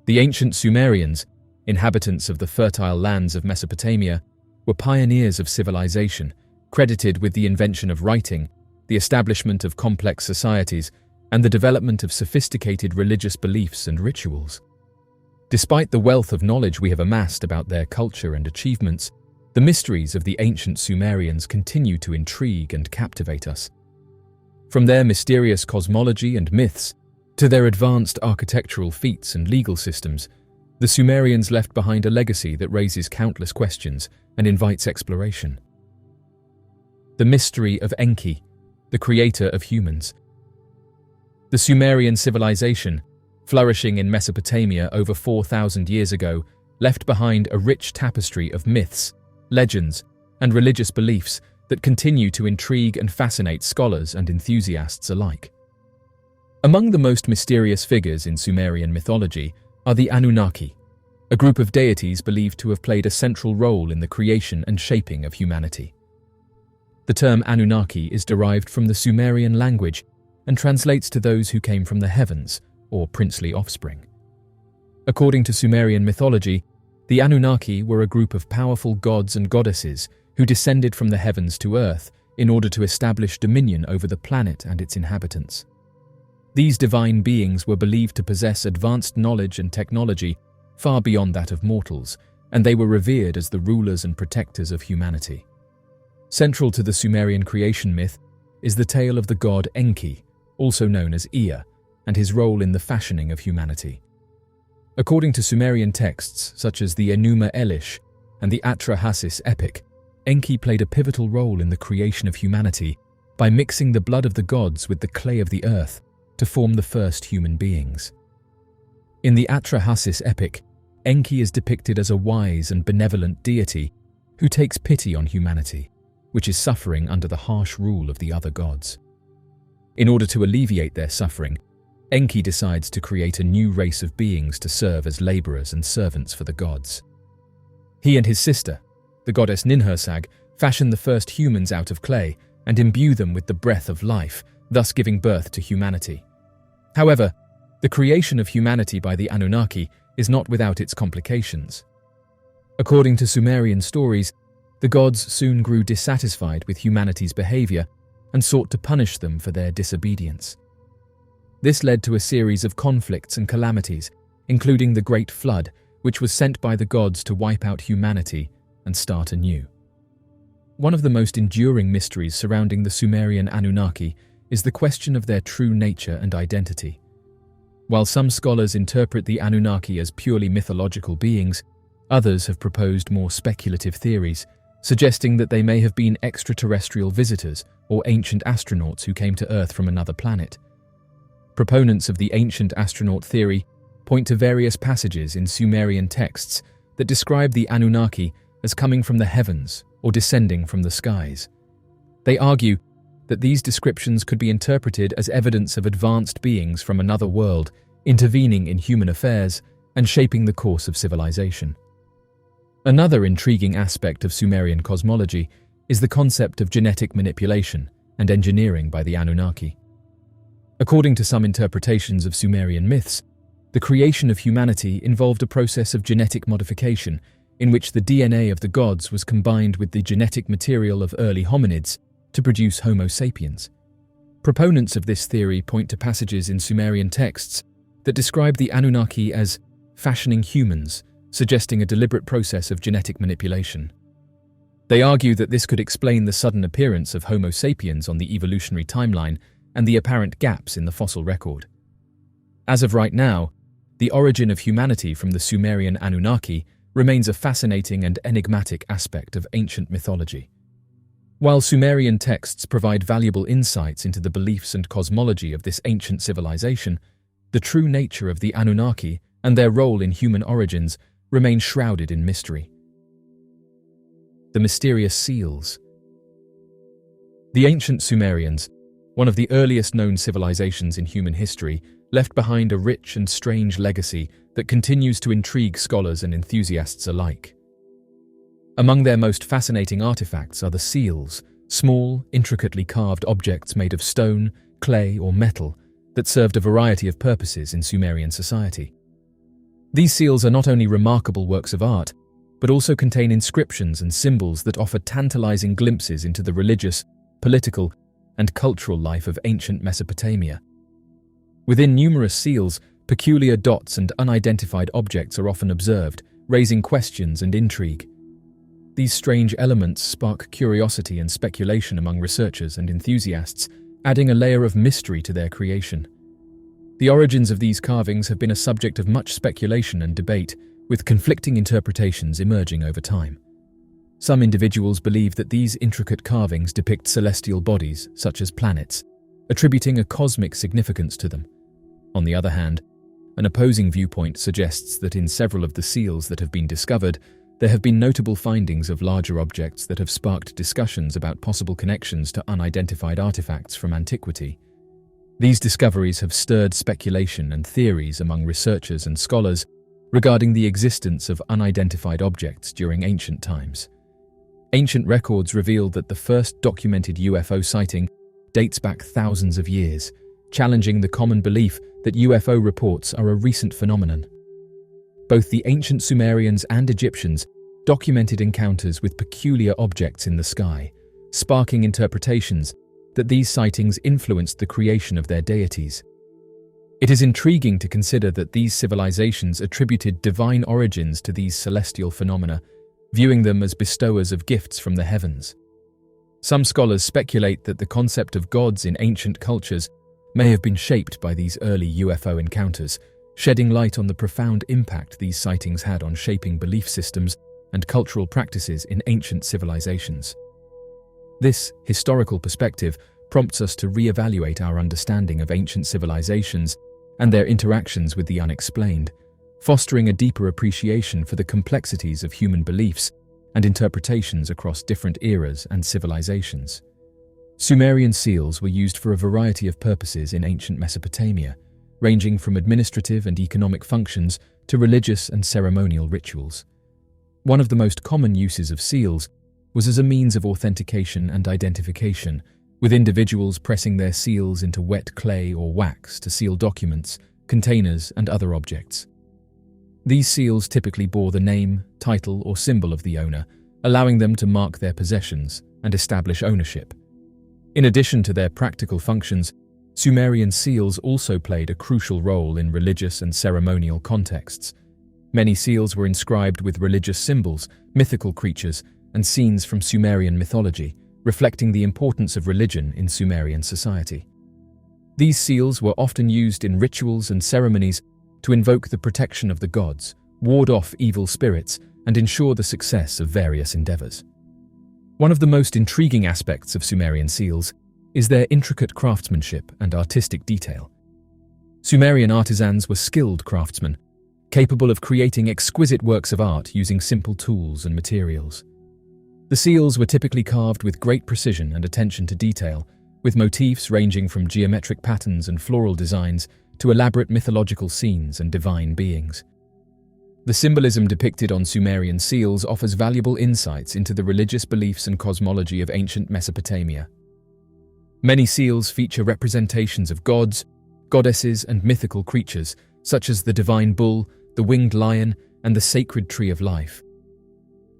The ancient Sumerians, inhabitants of the fertile lands of Mesopotamia, were pioneers of civilization, credited with the invention of writing, the establishment of complex societies, and the development of sophisticated religious beliefs and rituals. Despite the wealth of knowledge we have amassed about their culture and achievements, the mysteries of the ancient Sumerians continue to intrigue and captivate us. From their mysterious cosmology and myths to their advanced architectural feats and legal systems, the Sumerians left behind a legacy that raises countless questions and invites exploration. The Mystery of Enki, the creator of humans. The Sumerian civilization, flourishing in Mesopotamia over 4,000 years ago, left behind a rich tapestry of myths, legends, and religious beliefs that continue to intrigue and fascinate scholars and enthusiasts alike. Among the most mysterious figures in Sumerian mythology are the Anunnaki, a group of deities believed to have played a central role in the creation and shaping of humanity. The term Anunnaki is derived from the Sumerian language and translates to those who came from the heavens, or princely offspring. According to Sumerian mythology, the Anunnaki were a group of powerful gods and goddesses who descended from the heavens to earth in order to establish dominion over the planet and its inhabitants. These divine beings were believed to possess advanced knowledge and technology far beyond that of mortals, and they were revered as the rulers and protectors of humanity. Central to the Sumerian creation myth is the tale of the god Enki, also known as Ea, and his role in the fashioning of humanity. According to Sumerian texts such as the Enuma Elish and the Atrahasis epic, Enki played a pivotal role in the creation of humanity by mixing the blood of the gods with the clay of the earth to form the first human beings. In the Atrahasis epic, Enki is depicted as a wise and benevolent deity who takes pity on humanity, which is suffering under the harsh rule of the other gods. In order to alleviate their suffering, Enki decides to create a new race of beings to serve as laborers and servants for the gods. He and his sister, the goddess Ninhursag, fashion the first humans out of clay and imbue them with the breath of life, thus giving birth to humanity. However, the creation of humanity by the Anunnaki is not without its complications. According to Sumerian stories, the gods soon grew dissatisfied with humanity's behavior and sought to punish them for their disobedience. This led to a series of conflicts and calamities, including the Great Flood, which was sent by the gods to wipe out humanity and start anew. One of the most enduring mysteries surrounding the Sumerian Anunnaki is the question of their true nature and identity. While some scholars interpret the Anunnaki as purely mythological beings, others have proposed more speculative theories, suggesting that they may have been extraterrestrial visitors or ancient astronauts who came to Earth from another planet. Proponents of the ancient astronaut theory point to various passages in Sumerian texts that describe the Anunnaki as coming from the heavens or descending from the skies. They argue that these descriptions could be interpreted as evidence of advanced beings from another world intervening in human affairs and shaping the course of civilization. Another intriguing aspect of Sumerian cosmology is the concept of genetic manipulation and engineering by the Anunnaki. According to some interpretations of Sumerian myths, the creation of humanity involved a process of genetic modification in which the DNA of the gods was combined with the genetic material of early hominids to produce Homo sapiens. Proponents of this theory point to passages in Sumerian texts that describe the Anunnaki as fashioning humans, suggesting a deliberate process of genetic manipulation. They argue that this could explain the sudden appearance of Homo sapiens on the evolutionary timeline and the apparent gaps in the fossil record. As of right now, the origin of humanity from the Sumerian Anunnaki remains a fascinating and enigmatic aspect of ancient mythology. While Sumerian texts provide valuable insights into the beliefs and cosmology of this ancient civilization, the true nature of the Anunnaki and their role in human origins remain shrouded in mystery. The mysterious seals. The ancient Sumerians, one of the earliest known civilizations in human history, left behind a rich and strange legacy that continues to intrigue scholars and enthusiasts alike. Among their most fascinating artifacts are the seals, small, intricately carved objects made of stone, clay, or metal that served a variety of purposes in Sumerian society. These seals are not only remarkable works of art, but also contain inscriptions and symbols that offer tantalizing glimpses into the religious, political, and cultural life of ancient Mesopotamia. Within numerous seals, peculiar dots and unidentified objects are often observed, raising questions and intrigue. These strange elements spark curiosity and speculation among researchers and enthusiasts, adding a layer of mystery to their creation. The origins of these carvings have been a subject of much speculation and debate, with conflicting interpretations emerging over time. Some individuals believe that these intricate carvings depict celestial bodies, such as planets, attributing a cosmic significance to them. On the other hand, an opposing viewpoint suggests that in several of the seals that have been discovered, there have been notable findings of larger objects that have sparked discussions about possible connections to unidentified artifacts from antiquity. These discoveries have stirred speculation and theories among researchers and scholars regarding the existence of unidentified objects during ancient times. Ancient records reveal that the first documented UFO sighting dates back thousands of years, challenging the common belief that UFO reports are a recent phenomenon. Both the ancient Sumerians and Egyptians documented encounters with peculiar objects in the sky, sparking interpretations that these sightings influenced the creation of their deities. It is intriguing to consider that these civilizations attributed divine origins to these celestial phenomena, viewing them as bestowers of gifts from the heavens. Some scholars speculate that the concept of gods in ancient cultures may have been shaped by these early UFO encounters, shedding light on the profound impact these sightings had on shaping belief systems and cultural practices in ancient civilizations. This historical perspective prompts us to re-evaluate our understanding of ancient civilizations and their interactions with the unexplained, fostering a deeper appreciation for the complexities of human beliefs and interpretations across different eras and civilizations. Sumerian seals were used for a variety of purposes in ancient Mesopotamia, ranging from administrative and economic functions to religious and ceremonial rituals. One of the most common uses of seals was as a means of authentication and identification, with individuals pressing their seals into wet clay or wax to seal documents, containers, and other objects. These seals typically bore the name, title, or symbol of the owner, allowing them to mark their possessions and establish ownership. In addition to their practical functions, Sumerian seals also played a crucial role in religious and ceremonial contexts. Many seals were inscribed with religious symbols, mythical creatures, and scenes from Sumerian mythology, reflecting the importance of religion in Sumerian society. These seals were often used in rituals and ceremonies to invoke the protection of the gods, ward off evil spirits, and ensure the success of various endeavors. One of the most intriguing aspects of Sumerian seals is their intricate craftsmanship and artistic detail. Sumerian artisans were skilled craftsmen, capable of creating exquisite works of art using simple tools and materials. The seals were typically carved with great precision and attention to detail, with motifs ranging from geometric patterns and floral designs to elaborate mythological scenes and divine beings. The symbolism depicted on Sumerian seals offers valuable insights into the religious beliefs and cosmology of ancient Mesopotamia. Many seals feature representations of gods, goddesses, and mythical creatures, such as the divine bull, the winged lion, and the sacred tree of life.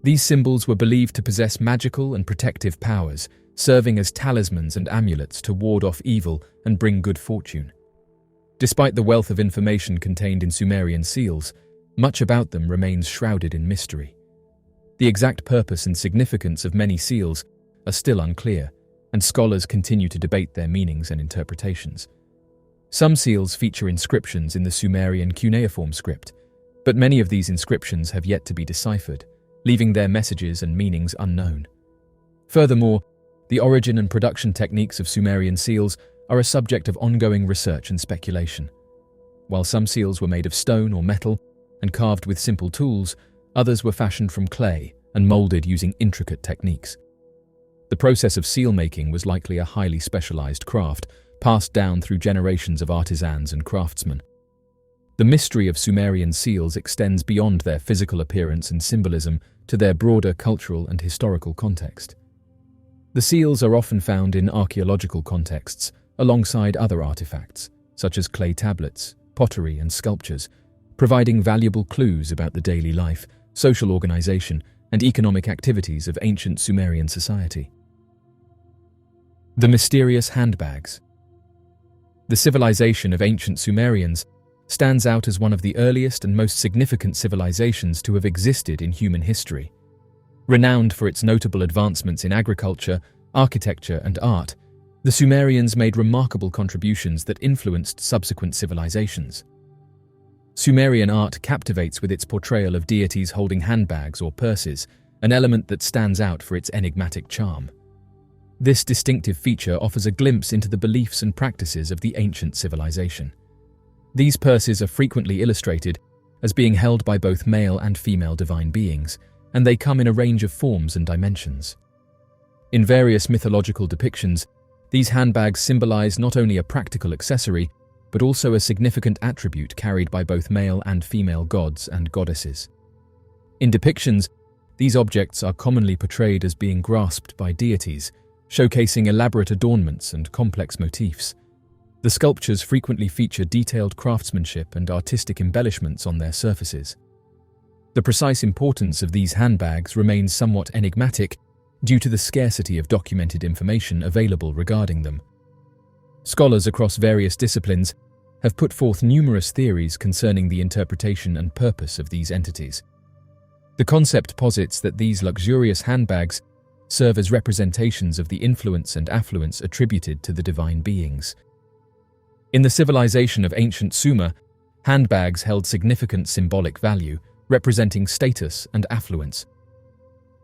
These symbols were believed to possess magical and protective powers, serving as talismans and amulets to ward off evil and bring good fortune. Despite the wealth of information contained in Sumerian seals, much about them remains shrouded in mystery. The exact purpose and significance of many seals are still unclear, and scholars continue to debate their meanings and interpretations. Some seals feature inscriptions in the Sumerian cuneiform script, but many of these inscriptions have yet to be deciphered, leaving their messages and meanings unknown. Furthermore, the origin and production techniques of Sumerian seals are a subject of ongoing research and speculation. While some seals were made of stone or metal and carved with simple tools, others were fashioned from clay and molded using intricate techniques. The process of seal making was likely a highly specialized craft, passed down through generations of artisans and craftsmen. The mystery of Sumerian seals extends beyond their physical appearance and symbolism to their broader cultural and historical context. The seals are often found in archaeological contexts, alongside other artifacts, such as clay tablets, pottery, and sculptures, providing valuable clues about the daily life, social organization, and economic activities of ancient Sumerian society. The mysterious handbags. The civilization of ancient Sumerians stands out as one of the earliest and most significant civilizations to have existed in human history. Renowned for its notable advancements in agriculture, architecture, and art, the Sumerians made remarkable contributions that influenced subsequent civilizations. Sumerian art captivates with its portrayal of deities holding handbags or purses, an element that stands out for its enigmatic charm. This distinctive feature offers a glimpse into the beliefs and practices of the ancient civilization. These purses are frequently illustrated as being held by both male and female divine beings, and they come in a range of forms and dimensions. In various mythological depictions, these handbags symbolize not only a practical accessory, but also a significant attribute carried by both male and female gods and goddesses. In depictions, these objects are commonly portrayed as being grasped by deities, showcasing elaborate adornments and complex motifs. The sculptures frequently feature detailed craftsmanship and artistic embellishments on their surfaces. The precise importance of these handbags remains somewhat enigmatic due to the scarcity of documented information available regarding them. Scholars across various disciplines have put forth numerous theories concerning the interpretation and purpose of these entities. The concept posits that these luxurious handbags serve as representations of the influence and affluence attributed to the divine beings. In the civilization of ancient Sumer, handbags held significant symbolic value, representing status and affluence.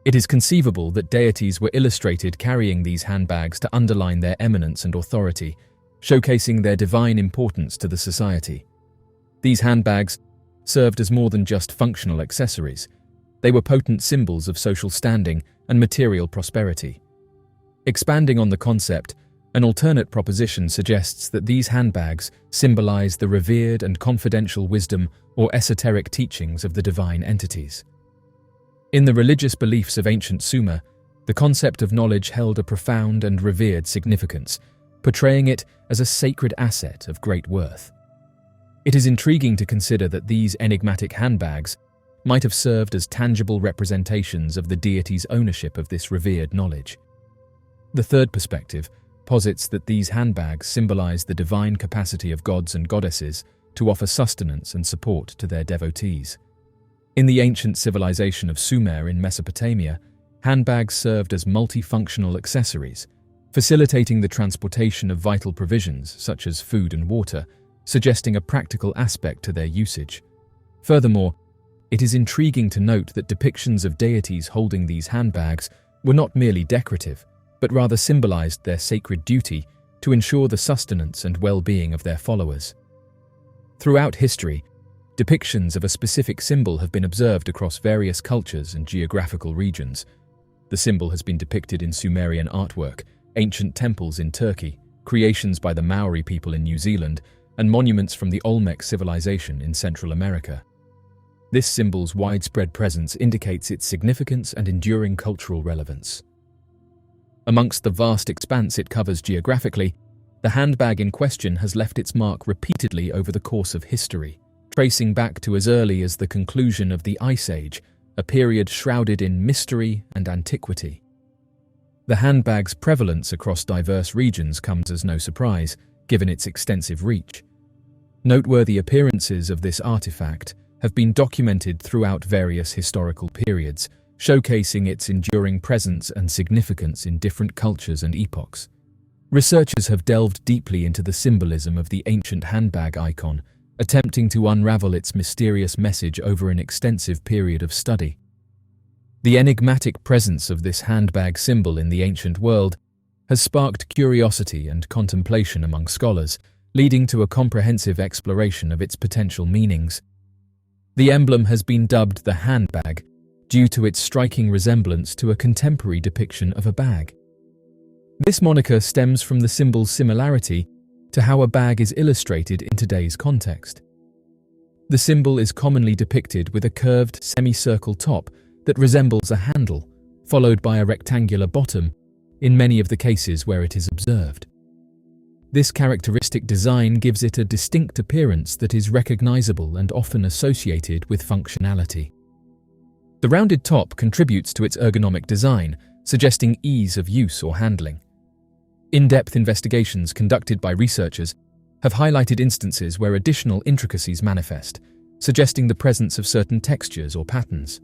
It is conceivable that deities were illustrated carrying these handbags to underline their eminence and authority, showcasing their divine importance to the society. These handbags served as more than just functional accessories. They were potent symbols of social standing and material prosperity. Expanding on the concept, an alternate proposition suggests that these handbags symbolize the revered and confidential wisdom or esoteric teachings of the divine entities. In the religious beliefs of ancient Sumer, the concept of knowledge held a profound and revered significance, portraying it as a sacred asset of great worth. It is intriguing to consider that these enigmatic handbags might have served as tangible representations of the deity's ownership of this revered knowledge. The third perspective posits that these handbags symbolize the divine capacity of gods and goddesses to offer sustenance and support to their devotees. In the ancient civilization of Sumer in Mesopotamia, handbags served as multifunctional accessories, facilitating the transportation of vital provisions such as food and water, suggesting a practical aspect to their usage. Furthermore, it is intriguing to note that depictions of deities holding these handbags were not merely decorative, but rather symbolized their sacred duty to ensure the sustenance and well-being of their followers. Throughout history, depictions of a specific symbol have been observed across various cultures and geographical regions. The symbol has been depicted in Sumerian artwork, ancient temples in Turkey, creations by the Maori people in New Zealand, and monuments from the Olmec civilization in Central America. This symbol's widespread presence indicates its significance and enduring cultural relevance. Amongst the vast expanse it covers geographically, the handbag in question has left its mark repeatedly over the course of history, tracing back to as early as the conclusion of the Ice Age, a period shrouded in mystery and antiquity. The handbag's prevalence across diverse regions comes as no surprise, given its extensive reach. Noteworthy appearances of this artifact have been documented throughout various historical periods, showcasing its enduring presence and significance in different cultures and epochs. Researchers have delved deeply into the symbolism of the ancient handbag icon, attempting to unravel its mysterious message over an extensive period of study. The enigmatic presence of this handbag symbol in the ancient world has sparked curiosity and contemplation among scholars, leading to a comprehensive exploration of its potential meanings. The emblem has been dubbed the handbag due to its striking resemblance to a contemporary depiction of a bag. This moniker stems from the symbol's similarity to how a bag is illustrated in today's context. The symbol is commonly depicted with a curved semicircle top that resembles a handle, followed by a rectangular bottom, in many of the cases where it is observed. This characteristic design gives it a distinct appearance that is recognizable and often associated with functionality. The rounded top contributes to its ergonomic design, suggesting ease of use or handling. In-depth investigations conducted by researchers have highlighted instances where additional intricacies manifest, suggesting the presence of certain textures or patterns.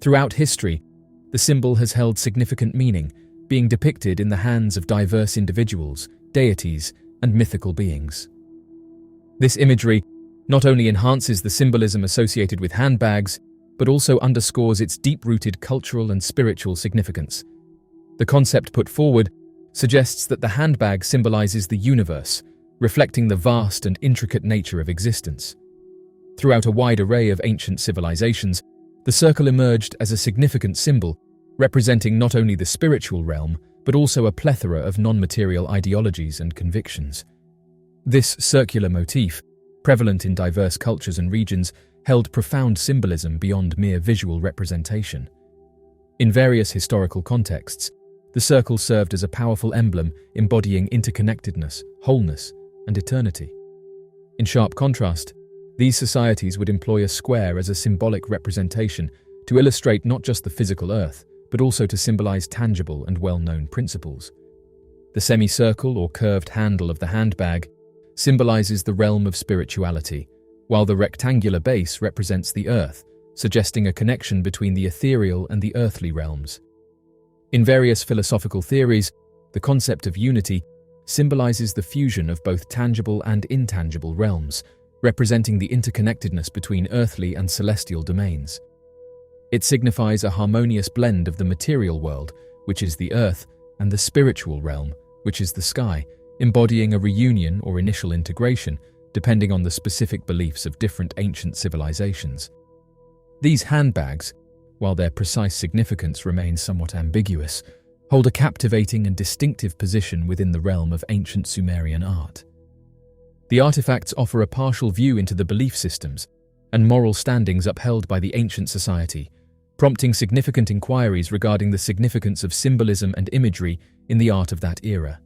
Throughout history, the symbol has held significant meaning, being depicted in the hands of diverse individuals, deities, and mythical beings. This imagery not only enhances the symbolism associated with handbags, but also underscores its deep-rooted cultural and spiritual significance. The concept put forward suggests that the handbag symbolizes the universe, reflecting the vast and intricate nature of existence. Throughout a wide array of ancient civilizations, the circle emerged as a significant symbol, representing not only the spiritual realm, but also a plethora of non-material ideologies and convictions. This circular motif, prevalent in diverse cultures and regions, held profound symbolism beyond mere visual representation. In various historical contexts, the circle served as a powerful emblem embodying interconnectedness, wholeness, and eternity. In sharp contrast, these societies would employ a square as a symbolic representation to illustrate not just the physical earth, but also to symbolize tangible and well-known principles. The semicircle or curved handle of the handbag symbolizes the realm of spirituality, while the rectangular base represents the earth, suggesting a connection between the ethereal and the earthly realms. In various philosophical theories, the concept of unity symbolizes the fusion of both tangible and intangible realms, representing the interconnectedness between earthly and celestial domains. It signifies a harmonious blend of the material world, which is the earth, and the spiritual realm, which is the sky, embodying a reunion or initial integration, depending on the specific beliefs of different ancient civilizations. These handbags, while their precise significance remains somewhat ambiguous, hold a captivating and distinctive position within the realm of ancient Sumerian art. The artifacts offer a partial view into the belief systems and moral standings upheld by the ancient society, prompting significant inquiries regarding the significance of symbolism and imagery in the art of that era.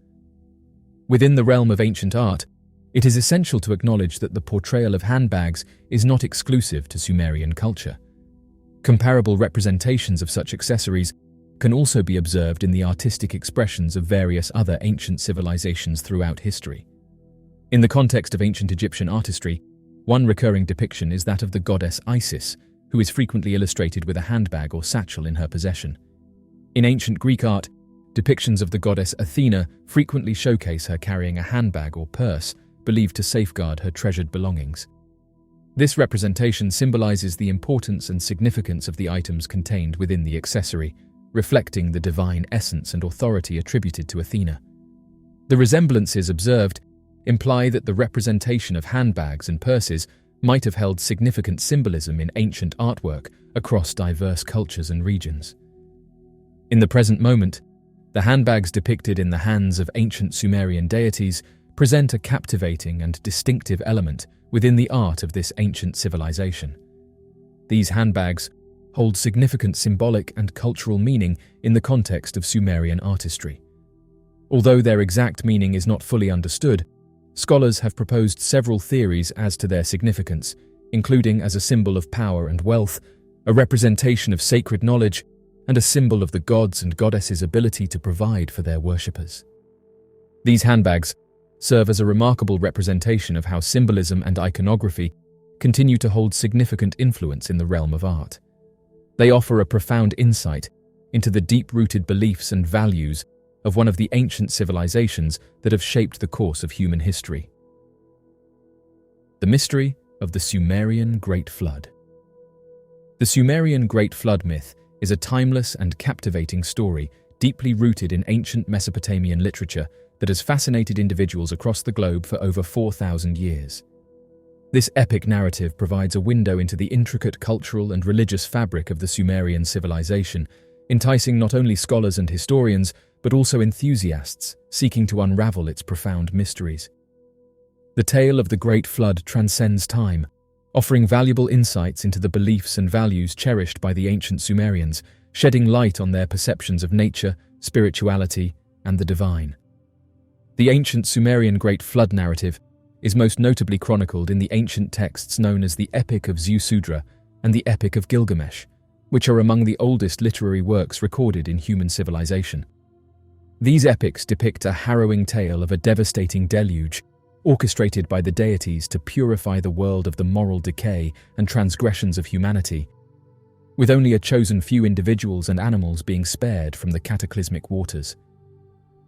Within the realm of ancient art, it is essential to acknowledge that the portrayal of handbags is not exclusive to Sumerian culture. Comparable representations of such accessories can also be observed in the artistic expressions of various other ancient civilizations throughout history. In the context of ancient Egyptian artistry, one recurring depiction is that of the goddess Isis, who is frequently illustrated with a handbag or satchel in her possession. In ancient Greek art, depictions of the goddess Athena frequently showcase her carrying a handbag or purse, believed to safeguard her treasured belongings. This representation symbolizes the importance and significance of the items contained within the accessory, reflecting the divine essence and authority attributed to Athena. The resemblances observed imply that the representation of handbags and purses might have held significant symbolism in ancient artwork across diverse cultures and regions. In the present moment, the handbags depicted in the hands of ancient Sumerian deities present a captivating and distinctive element within the art of this ancient civilization. These handbags hold significant symbolic and cultural meaning in the context of Sumerian artistry. Although their exact meaning is not fully understood, scholars have proposed several theories as to their significance, including as a symbol of power and wealth, a representation of sacred knowledge, and a symbol of the gods' and goddesses' ability to provide for their worshippers. These handbags serve as a remarkable representation of how symbolism and iconography continue to hold significant influence in the realm of art. They offer a profound insight into the deep-rooted beliefs and values of one of the ancient civilizations that have shaped the course of human history. The mystery of the Sumerian Great Flood. The Sumerian Great Flood myth is a timeless and captivating story deeply rooted in ancient Mesopotamian literature that has fascinated individuals across the globe for over 4,000 years. This epic narrative provides a window into the intricate cultural and religious fabric of the Sumerian civilization, enticing not only scholars and historians, but also enthusiasts seeking to unravel its profound mysteries. The tale of the Great Flood transcends time, offering valuable insights into the beliefs and values cherished by the ancient Sumerians, shedding light on their perceptions of nature, spirituality, and the divine. The ancient Sumerian Great Flood narrative is most notably chronicled in the ancient texts known as the Epic of Zigurat and the Epic of Gilgamesh, which are among the oldest literary works recorded in human civilization. These epics depict a harrowing tale of a devastating deluge orchestrated by the deities to purify the world of the moral decay and transgressions of humanity, with only a chosen few individuals and animals being spared from the cataclysmic waters.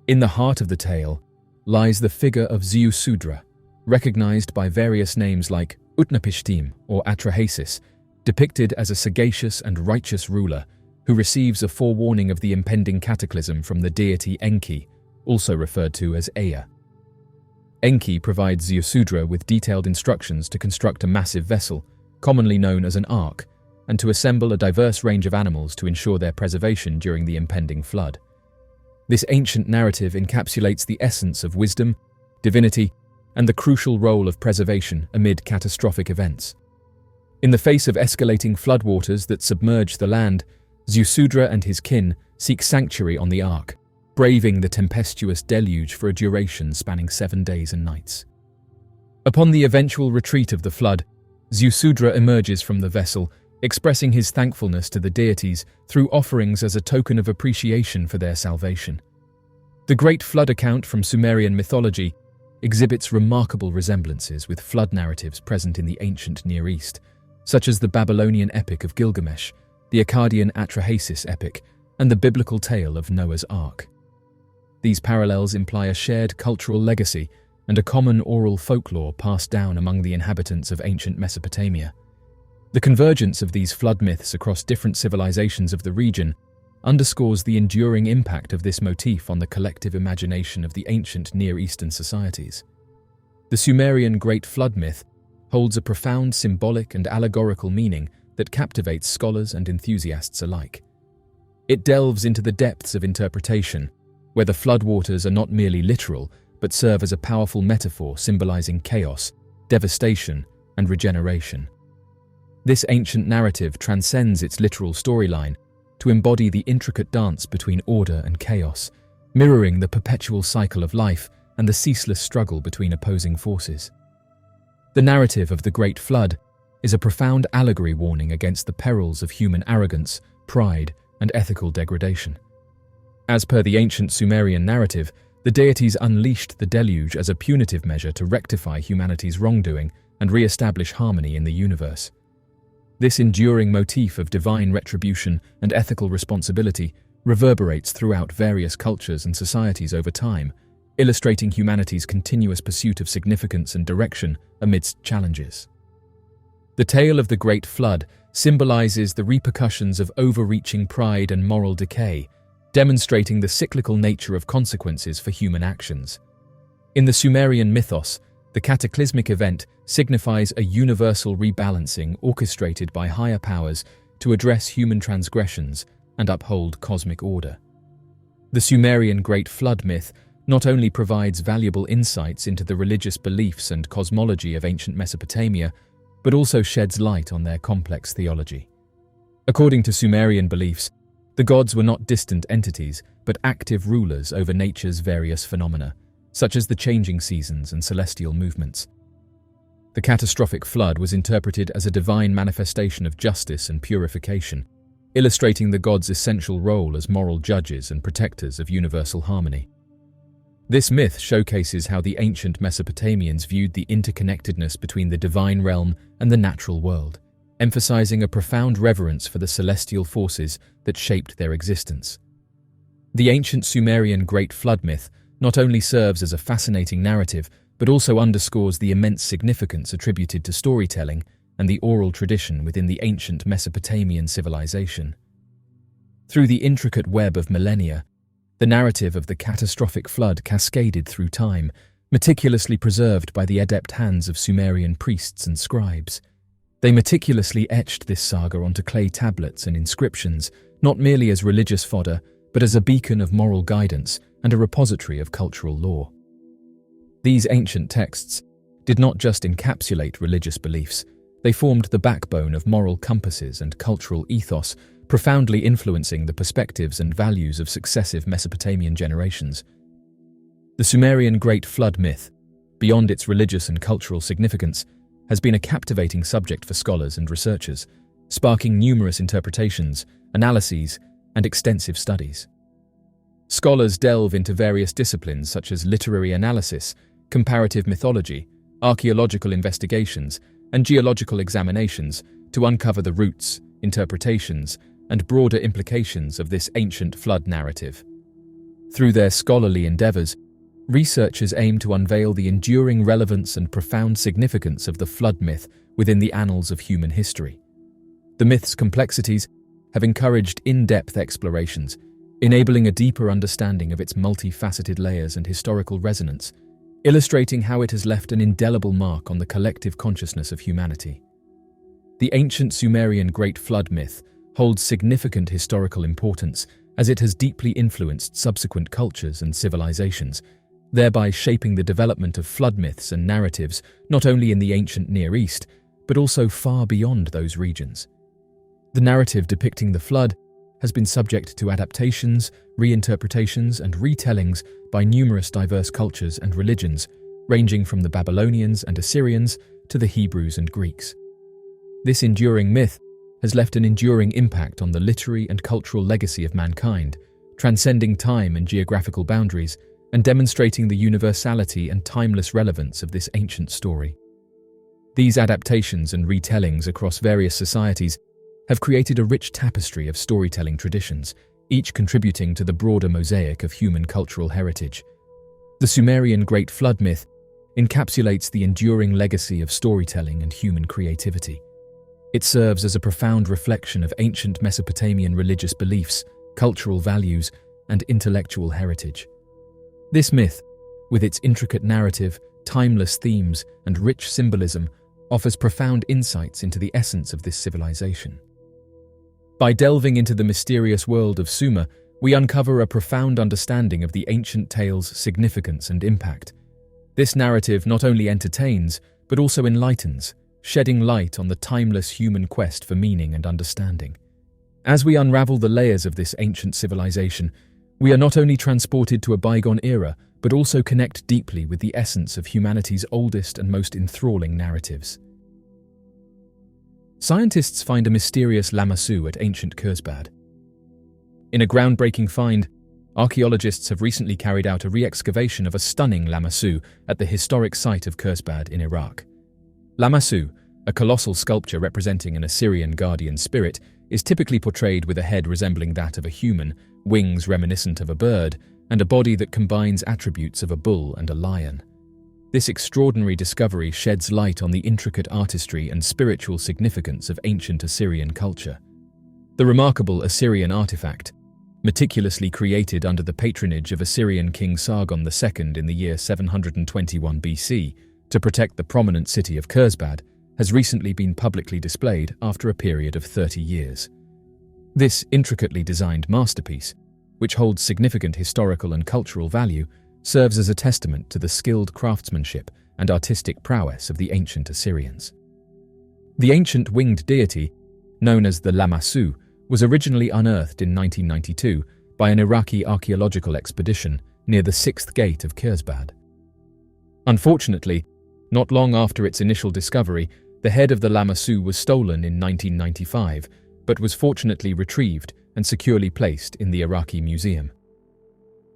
In the heart of the tale lies the figure of Zigurat, recognized by various names like Utnapishtim or Atrahasis, depicted as a sagacious and righteous ruler who receives a forewarning of the impending cataclysm from the deity Enki, also referred to as Ea. Enki provides Zigurat with detailed instructions to construct a massive vessel, commonly known as an ark, and to assemble a diverse range of animals to ensure their preservation during the impending flood. This ancient narrative encapsulates the essence of wisdom, divinity, and the crucial role of preservation amid catastrophic events. In the face of escalating floodwaters that submerge the land, Zigurat and his kin seek sanctuary on the ark, braving the tempestuous deluge for a duration spanning 7 days and nights. Upon the eventual retreat of the flood, Zigurat emerges from the vessel, expressing his thankfulness to the deities through offerings as a token of appreciation for their salvation. The Great Flood account from Sumerian mythology exhibits remarkable resemblances with flood narratives present in the ancient Near East, such as the Babylonian Epic of Gilgamesh, the Akkadian Atrahasis epic, and the biblical tale of Noah's Ark. These parallels imply a shared cultural legacy and a common oral folklore passed down among the inhabitants of ancient Mesopotamia. The convergence of these flood myths across different civilizations of the region underscores the enduring impact of this motif on the collective imagination of the ancient Near Eastern societies. The Sumerian Great Flood myth holds a profound symbolic and allegorical meaning that captivates scholars and enthusiasts alike. It delves into the depths of interpretation, where the floodwaters are not merely literal, but serve as a powerful metaphor symbolizing chaos, devastation, and regeneration. This ancient narrative transcends its literal storyline to embody the intricate dance between order and chaos, mirroring the perpetual cycle of life and the ceaseless struggle between opposing forces. The narrative of the Great Flood is a profound allegory warning against the perils of human arrogance, pride, and ethical degradation. As per the ancient Sumerian narrative, the deities unleashed the deluge as a punitive measure to rectify humanity's wrongdoing and re-establish harmony in the universe. This enduring motif of divine retribution and ethical responsibility reverberates throughout various cultures and societies over time, illustrating humanity's continuous pursuit of significance and direction amidst challenges. The tale of the Great Flood symbolizes the repercussions of overreaching pride and moral decay, demonstrating the cyclical nature of consequences for human actions. In the Sumerian mythos, the cataclysmic event signifies a universal rebalancing orchestrated by higher powers to address human transgressions and uphold cosmic order. The Sumerian Great Flood myth not only provides valuable insights into the religious beliefs and cosmology of ancient Mesopotamia, but also sheds light on their complex theology. According to Sumerian beliefs, the gods were not distant entities, but active rulers over nature's various phenomena, such as the changing seasons and celestial movements. The catastrophic flood was interpreted as a divine manifestation of justice and purification, illustrating the gods' essential role as moral judges and protectors of universal harmony. This myth showcases how the ancient Mesopotamians viewed the interconnectedness between the divine realm and the natural world, emphasizing a profound reverence for the celestial forces that shaped their existence. The ancient Sumerian Great Flood myth not only serves as a fascinating narrative, but also underscores the immense significance attributed to storytelling and the oral tradition within the ancient Mesopotamian civilization. Through the intricate web of millennia, the narrative of the catastrophic flood cascaded through time, meticulously preserved by the adept hands of Sumerian priests and scribes. They meticulously etched this saga onto clay tablets and inscriptions, not merely as religious fodder, but as a beacon of moral guidance and a repository of cultural lore. These ancient texts did not just encapsulate religious beliefs, they formed the backbone of moral compasses and cultural ethos, profoundly influencing the perspectives and values of successive Mesopotamian generations. The Sumerian Great Flood myth, beyond its religious and cultural significance, has been a captivating subject for scholars and researchers, sparking numerous interpretations, analyses, and extensive studies. Scholars delve into various disciplines such as literary analysis, comparative mythology, archaeological investigations, and geological examinations to uncover the roots, interpretations, and broader implications of this ancient flood narrative. Through their scholarly endeavors, researchers aim to unveil the enduring relevance and profound significance of the flood myth within the annals of human history. The myth's complexities have encouraged in-depth explorations, enabling a deeper understanding of its multifaceted layers and historical resonance, illustrating how it has left an indelible mark on the collective consciousness of humanity. The ancient Sumerian Great Flood myth holds significant historical importance as it has deeply influenced subsequent cultures and civilizations, thereby shaping the development of flood myths and narratives not only in the ancient Near East, but also far beyond those regions. The narrative depicting the flood has been subject to adaptations, reinterpretations, and retellings by numerous diverse cultures and religions, ranging from the Babylonians and Assyrians to the Hebrews and Greeks. This enduring myth has left an enduring impact on the literary and cultural legacy of mankind, transcending time and geographical boundaries, and demonstrating the universality and timeless relevance of this ancient story. These adaptations and retellings across various societies have created a rich tapestry of storytelling traditions, each contributing to the broader mosaic of human cultural heritage. The Sumerian Great Flood myth encapsulates the enduring legacy of storytelling and human creativity. It serves as a profound reflection of ancient Mesopotamian religious beliefs, cultural values, and intellectual heritage. This myth, with its intricate narrative, timeless themes, and rich symbolism, offers profound insights into the essence of this civilization. By delving into the mysterious world of Sumer, we uncover a profound understanding of the ancient tale's significance and impact. This narrative not only entertains, but also enlightens, shedding light on the timeless human quest for meaning and understanding. As we unravel the layers of this ancient civilization, we are not only transported to a bygone era, but also connect deeply with the essence of humanity's oldest and most enthralling narratives. Scientists find a mysterious lamassu at ancient Kursbad. In a groundbreaking find, archaeologists have recently carried out a re-excavation of a stunning lamassu at the historic site of Kursbad in Iraq. Lamassu, a colossal sculpture representing an Assyrian guardian spirit, is typically portrayed with a head resembling that of a human, wings reminiscent of a bird, and a body that combines attributes of a bull and a lion. This extraordinary discovery sheds light on the intricate artistry and spiritual significance of ancient Assyrian culture. The remarkable Assyrian artifact, meticulously created under the patronage of Assyrian King Sargon II in the year 721 BC to protect the prominent city of Kursbad, has recently been publicly displayed after a period of 30 years. This intricately designed masterpiece, which holds significant historical and cultural value, serves as a testament to the skilled craftsmanship and artistic prowess of the ancient Assyrians. The ancient winged deity, known as the lamassu, was originally unearthed in 1992 by an Iraqi archaeological expedition near the 6th gate of Kursbad. Unfortunately, not long after its initial discovery, the head of the lamassu was stolen in 1995, but was fortunately retrieved and securely placed in the Iraqi museum.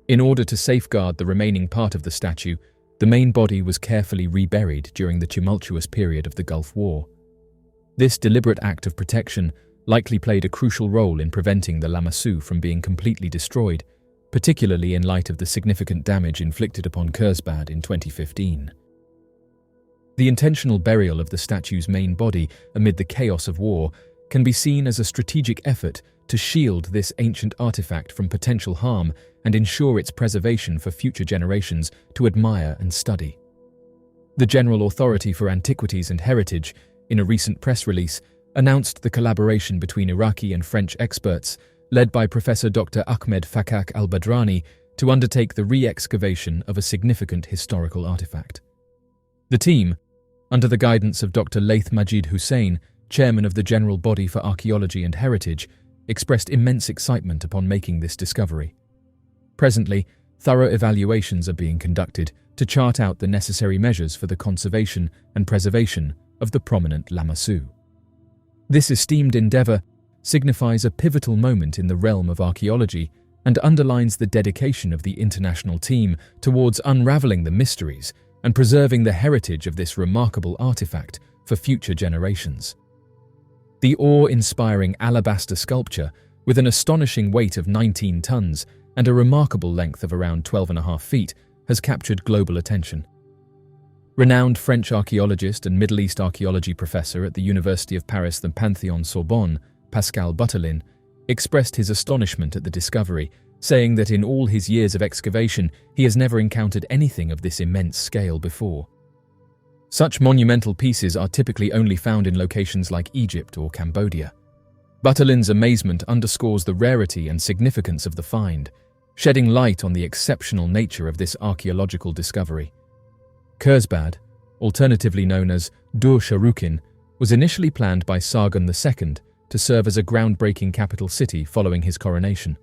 In order to safeguard the remaining part of the statue, the main body was carefully reburied during the tumultuous period of the Gulf War. This deliberate act of protection likely played a crucial role in preventing the lamassu from being completely destroyed, particularly in light of the significant damage inflicted upon Kursbad in 2015. The intentional burial of the statue's main body amid the chaos of war can be seen as a strategic effort to shield this ancient artifact from potential harm and ensure its preservation for future generations to admire and study. The General Authority for Antiquities and Heritage, in a recent press release, announced the collaboration between Iraqi and French experts, led by Professor Dr. Ahmed Fakak al-Badrani, to undertake the re-excavation of a significant historical artifact. The team, under the guidance of Dr. Laith Majid Hussein, chairman of the General Body for Archaeology and Heritage, expressed immense excitement upon making this discovery. Presently, thorough evaluations are being conducted to chart out the necessary measures for the conservation and preservation of the prominent lamassu. This esteemed endeavor signifies a pivotal moment in the realm of archaeology and underlines the dedication of the international team towards unraveling the mysteries and preserving the heritage of this remarkable artifact for future generations. The awe-inspiring alabaster sculpture, with an astonishing weight of 19 tons and a remarkable length of around 12.5 feet, has captured global attention. Renowned French archaeologist and Middle East archaeology professor at the University of Paris the Panthéon-Sorbonne, Pascal Butterlin, expressed his astonishment at the discovery, saying that in all his years of excavation he has never encountered anything of this immense scale before. Such monumental pieces are typically only found in locations like Egypt or Cambodia. Butterlin's amazement underscores the rarity and significance of the find, shedding light on the exceptional nature of this archaeological discovery. Kurzbad, alternatively known as Dur Sharukin, was initially planned by Sargon II to serve as a groundbreaking capital city following his coronation.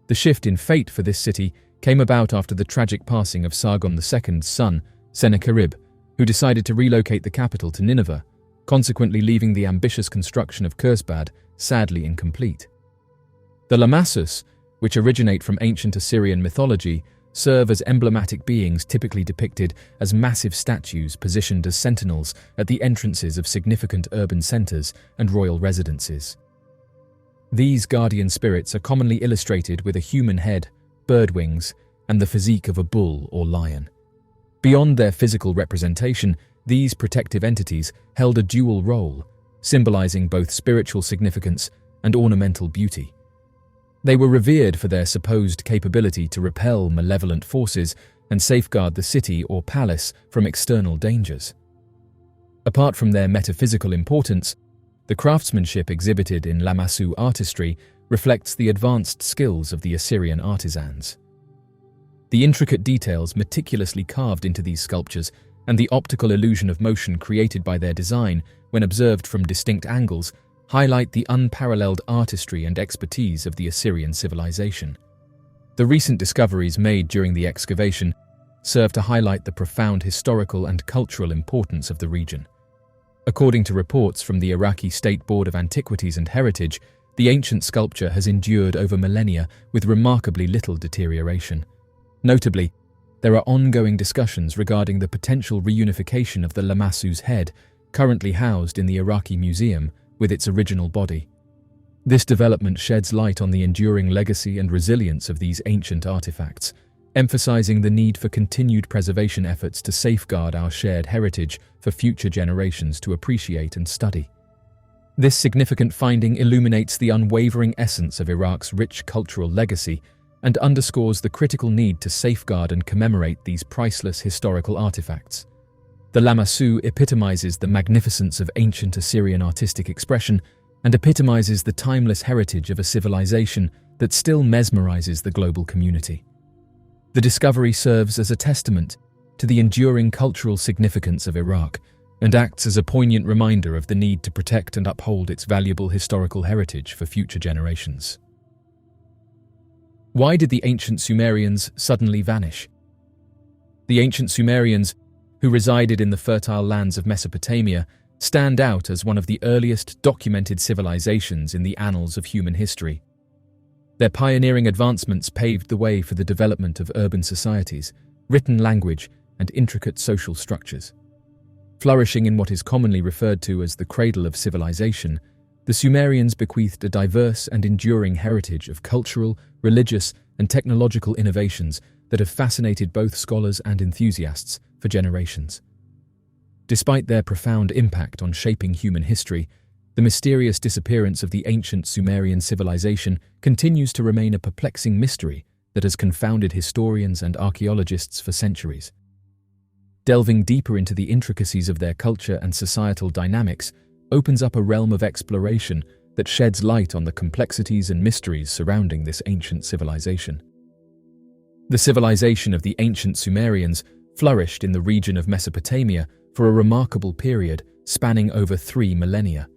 The shift in fate for this city came about after the tragic passing of Sargon II's son, Sennacherib, who decided to relocate the capital to Nineveh, consequently leaving the ambitious construction of Kurzbad sadly incomplete. The lamassus, which originate from ancient Assyrian mythology, serve as emblematic beings typically depicted as massive statues positioned as sentinels at the entrances of significant urban centers and royal residences. These guardian spirits are commonly illustrated with a human head, bird wings, and the physique of a bull or lion. Beyond their physical representation, these protective entities held a dual role, symbolizing both spiritual significance and ornamental beauty. They were revered for their supposed capability to repel malevolent forces and safeguard the city or palace from external dangers. Apart from their metaphysical importance, the craftsmanship exhibited in lamassu artistry reflects the advanced skills of the Assyrian artisans. The intricate details meticulously carved into these sculptures and the optical illusion of motion created by their design when observed from distinct angles highlight the unparalleled artistry and expertise of the Assyrian civilization. The recent discoveries made during the excavation serve to highlight the profound historical and cultural importance of the region. According to reports from the Iraqi State Board of Antiquities and Heritage, the ancient sculpture has endured over millennia with remarkably little deterioration. Notably, there are ongoing discussions regarding the potential reunification of the lamassu's head, currently housed in the Iraqi Museum, with its original body. This development sheds light on the enduring legacy and resilience of these ancient artifacts, emphasizing the need for continued preservation efforts to safeguard our shared heritage for future generations to appreciate and study. This significant finding illuminates the unwavering essence of Iraq's rich cultural legacy and underscores the critical need to safeguard and commemorate these priceless historical artifacts. The lamassu epitomizes the magnificence of ancient Assyrian artistic expression and epitomizes the timeless heritage of a civilization that still mesmerizes the global community. The discovery serves as a testament to the enduring cultural significance of Iraq and acts as a poignant reminder of the need to protect and uphold its valuable historical heritage for future generations. Why did the ancient Sumerians suddenly vanish? The ancient Sumerians, who resided in the fertile lands of Mesopotamia, stand out as one of the earliest documented civilizations in the annals of human history. Their pioneering advancements paved the way for the development of urban societies, written language, and intricate social structures. Flourishing in what is commonly referred to as the cradle of civilization, the Sumerians bequeathed a diverse and enduring heritage of cultural, religious, and technological innovations that have fascinated both scholars and enthusiasts for generations. Despite their profound impact on shaping human history, the mysterious disappearance of the ancient Sumerian civilization continues to remain a perplexing mystery that has confounded historians and archaeologists for centuries. Delving deeper into the intricacies of their culture and societal dynamics opens up a realm of exploration that sheds light on the complexities and mysteries surrounding this ancient civilization. The civilization of the ancient Sumerians flourished in the region of Mesopotamia for a remarkable period spanning over 3 millennia.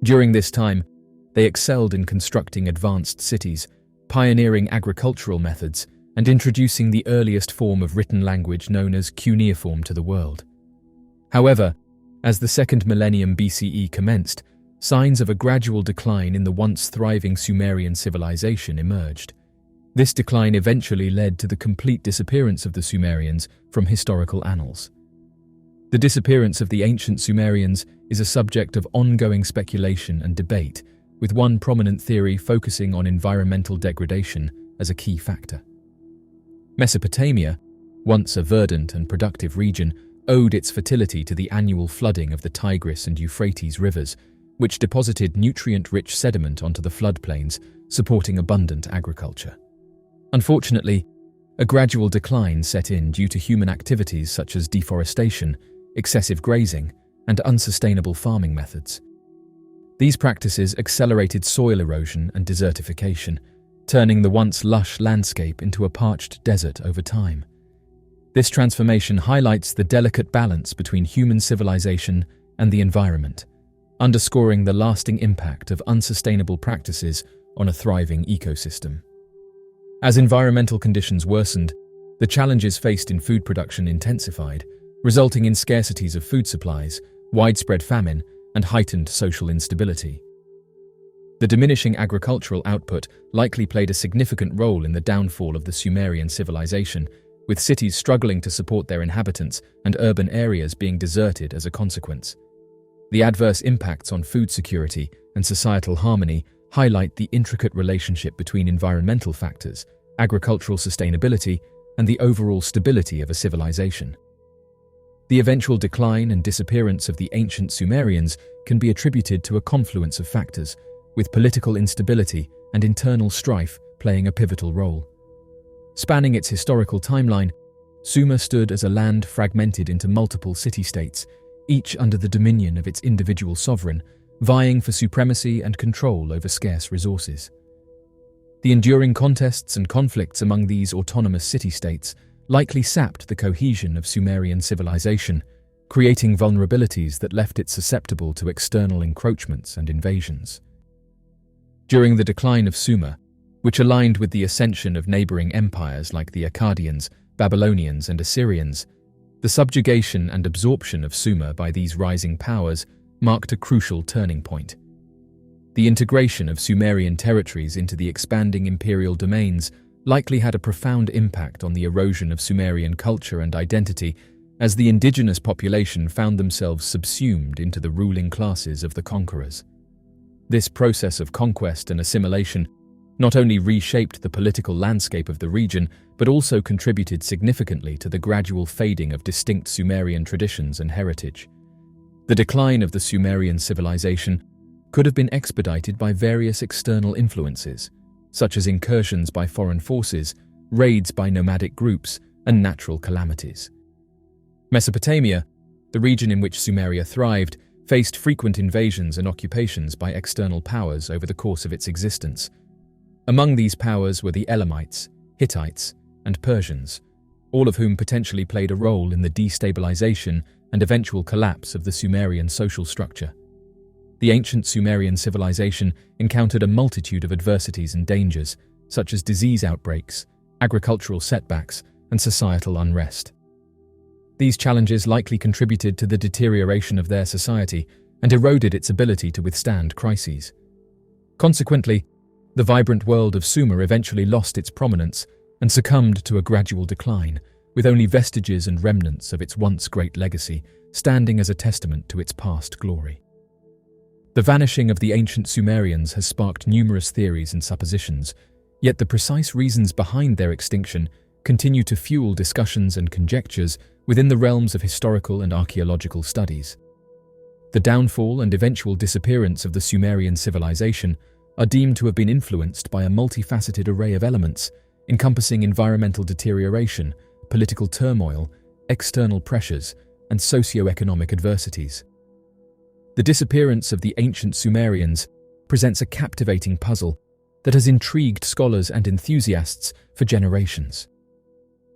During this time, they excelled in constructing advanced cities, pioneering agricultural methods, and introducing the earliest form of written language known as cuneiform to the world. However, as the 2nd millennium BCE commenced, signs of a gradual decline in the once thriving Sumerian civilization emerged. This decline eventually led to the complete disappearance of the Sumerians from historical annals. The disappearance of the ancient Sumerians is a subject of ongoing speculation and debate, with one prominent theory focusing on environmental degradation as a key factor. Mesopotamia, once a verdant and productive region, owed its fertility to the annual flooding of the Tigris and Euphrates rivers, which deposited nutrient-rich sediment onto the floodplains, supporting abundant agriculture. Unfortunately, a gradual decline set in due to human activities such as deforestation, excessive grazing, and unsustainable farming methods. These practices accelerated soil erosion and desertification, turning the once lush landscape into a parched desert over time. This transformation highlights the delicate balance between human civilization and the environment, underscoring the lasting impact of unsustainable practices on a thriving ecosystem. As environmental conditions worsened, the challenges faced in food production intensified, resulting in scarcities of food supplies, widespread famine, and heightened social instability. The diminishing agricultural output likely played a significant role in the downfall of the Sumerian civilization, with cities struggling to support their inhabitants and urban areas being deserted as a consequence. The adverse impacts on food security and societal harmony highlight the intricate relationship between environmental factors, agricultural sustainability, and the overall stability of a civilization. The eventual decline and disappearance of the ancient Sumerians can be attributed to a confluence of factors, with political instability and internal strife playing a pivotal role. Spanning its historical timeline, Sumer stood as a land fragmented into multiple city-states, each under the dominion of its individual sovereign, vying for supremacy and control over scarce resources. The enduring contests and conflicts among these autonomous city-states likely sapped the cohesion of Sumerian civilization, creating vulnerabilities that left it susceptible to external encroachments and invasions. During the decline of Sumer, which aligned with the ascension of neighboring empires like the Akkadians, Babylonians, and Assyrians, the subjugation and absorption of Sumer by these rising powers marked a crucial turning point. The integration of Sumerian territories into the expanding imperial domains likely had a profound impact on the erosion of Sumerian culture and identity, as the indigenous population found themselves subsumed into the ruling classes of the conquerors. This process of conquest and assimilation not only reshaped the political landscape of the region, but also contributed significantly to the gradual fading of distinct Sumerian traditions and heritage. The decline of the Sumerian civilization could have been expedited by various external influences, such as incursions by foreign forces, raids by nomadic groups, and natural calamities. Mesopotamia, the region in which Sumeria thrived, faced frequent invasions and occupations by external powers over the course of its existence. Among these powers were the Elamites, Hittites, and Persians, all of whom potentially played a role in the destabilization and eventual collapse of the Sumerian social structure. The ancient Sumerian civilization encountered a multitude of adversities and dangers, such as disease outbreaks, agricultural setbacks, and societal unrest. These challenges likely contributed to the deterioration of their society and eroded its ability to withstand crises. Consequently, the vibrant world of Sumer eventually lost its prominence and succumbed to a gradual decline, with only vestiges and remnants of its once great legacy standing as a testament to its past glory. The vanishing of the ancient Sumerians has sparked numerous theories and suppositions, yet the precise reasons behind their extinction continue to fuel discussions and conjectures within the realms of historical and archaeological studies. The downfall and eventual disappearance of the Sumerian civilization are deemed to have been influenced by a multifaceted array of elements, encompassing environmental deterioration, political turmoil, external pressures, and socio-economic adversities. The disappearance of the ancient Sumerians presents a captivating puzzle that has intrigued scholars and enthusiasts for generations.